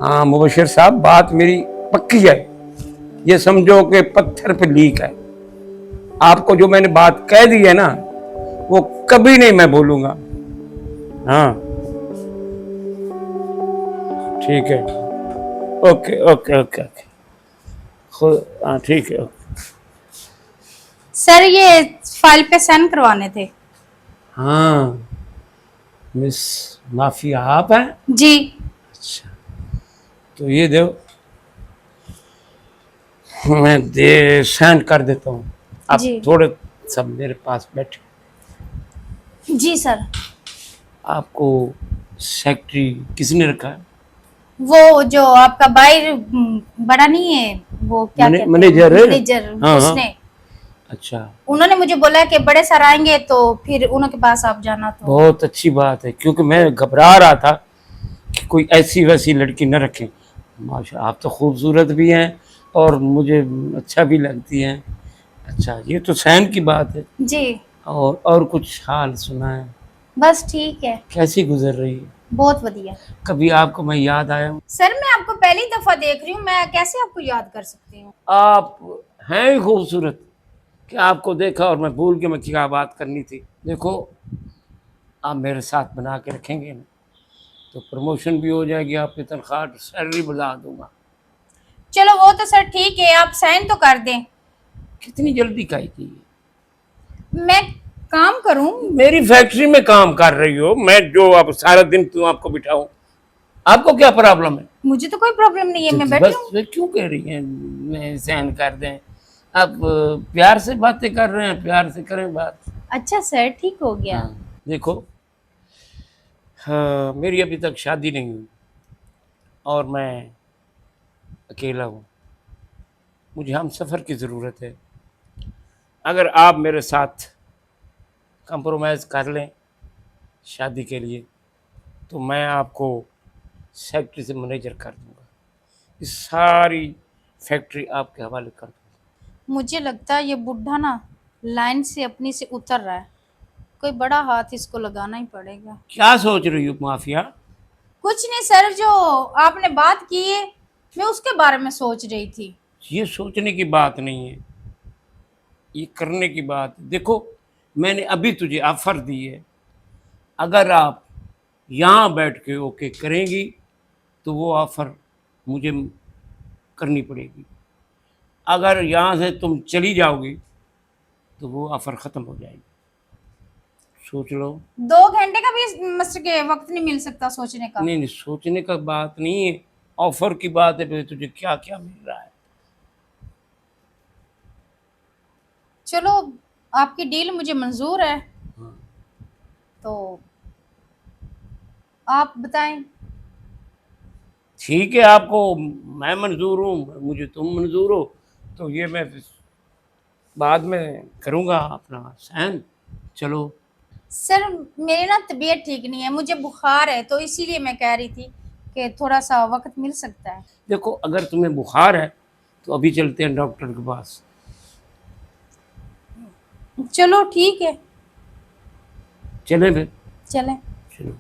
हाँ मुबशिर साहब, बात मेरी पक्की है। ये समझो कि पत्थर पे लीक है। आपको जो मैंने बात कह दी है ना, वो कभी नहीं मैं भूलूंगा। हाँ ठीक है। Okay okay okay okay. खुद हाँ ठीक है। सर ये फाइल पे साइन करवाने थे। हाँ मिस माफिया आप हैं? जी। अच्छा, तो ये दो, मैं दे सेंड कर देता हूँ। आप जी। थोड़े सब मेरे पास बैठे। जी सर। आपको सेक्रेटरी किसने रखा है? वो जो आपका भाई बड़ा नहीं है, वो क्या कहते हैं, मैनेजर है? मैनेजर, हाँ हाँ। उसने अच्छा, उन्होंने मुझे बोला कि बड़े सर आएंगे तो फिर उनके पास आप जाना। तो बहुत अच्छी बात है, क्योंकि मैं घबरा रहा था कि कोई ऐसी वैसी लड़की न रखें। माशा, आप तो खूबसूरत भी हैं और मुझे अच्छा भी लगती हैं। अच्छा, ये तो सहन की बात है। जी। और कुछ हाल सुना है? बस ठीक है। कैसी गुजर रही है? बहुत बढ़िया। कभी आपको मैं याद आया हूँ? सर मैं आपको पहली दफा देख रही हूँ, मैं कैसे आपको याद कर सकती हूँ। आप हैं ही खूबसूरत कि आपको देखा और मैं भूल के मैं क्या बात करनी थी। देखो, आप मेरे साथ बना के रखेंगे ना, तो प्रमोशन भी हो जाएगी, आपकी तनख्वाह सैलरी बढ़ा दूंगा। चलो वो तो सर ठीक है, आप साइन तो कर दें। कितनी जल्दी काहे की है? मैं काम करूं। मेरी फैक्ट्री में काम कर रही हो, मैं जो अब सारा दिन क्यों आपको बिठाऊं? आपको क्या प्रॉब्लम है? मुझे तो कोई प्रॉब्लम नहीं है, मैं बैठी बस हूँ। फिर क्यों कह रही हैं मैं सहन कर दें? आप प्यार से बातें कर रहे हैं, प्यार से करें बात। अच्छा सर, ठीक हो गया। हाँ देखो, हाँ मेरी अभी तक शादी नहीं हुई और मैं अकेला हूँ। मुझे हम सफ़र की ज़रूरत है। अगर आप मेरे साथ कंप्रोमाइज़ कर लें शादी के लिए, तो मैं आपको सेक्रेटरी से मैनेजर कर दूंगा। इस सारी फैक्ट्री आपके हवाले कर दूंगा। मुझे लगता है ये बुढ़ा ना लाइन से अपनी से उतर रहा है, कोई बड़ा हाथ इसको लगाना ही पड़ेगा। क्या सोच रही हो माफिया? कुछ नहीं सर, जो आपने बात की है मैं उसके बारे में सोच रही थी। ये सोचने की बात नहीं है, ये करने की बात है। देखो, मैंने अभी तुझे ऑफर दी है। अगर आप यहाँ बैठ के ओके करेंगी तो वो ऑफर मुझे करनी पड़ेगी। अगर यहाँ से तुम चली जाओगी तो वो ऑफर ख़त्म हो जाएगी। सोच लो। 2 घंटे का भी मस्त के वक्त नहीं मिल सकता सोचने का। नहीं नहीं, सोचने का बात नहीं है, ऑफर की बात है। फिर तुझे क्या क्या मिल रहा है? चलो, आपकी डील मुझे मंजूर है, हाँ। तो आप बताएं। ठीक है, आपको मैं मंजूर हूँ, मुझे तुम मंजूर हो, तो ये मैं बाद में करूँगा अपना सहन। चलो। सर मेरी ना तबीयत ठीक नहीं है, मुझे बुखार है, तो इसीलिए मैं कह रही थी कि थोड़ा सा वक्त मिल सकता है। देखो, अगर तुम्हें बुखार है तो अभी चलते हैं डॉक्टर के पास। चलो ठीक है। चलें फिर? चलें। चलो।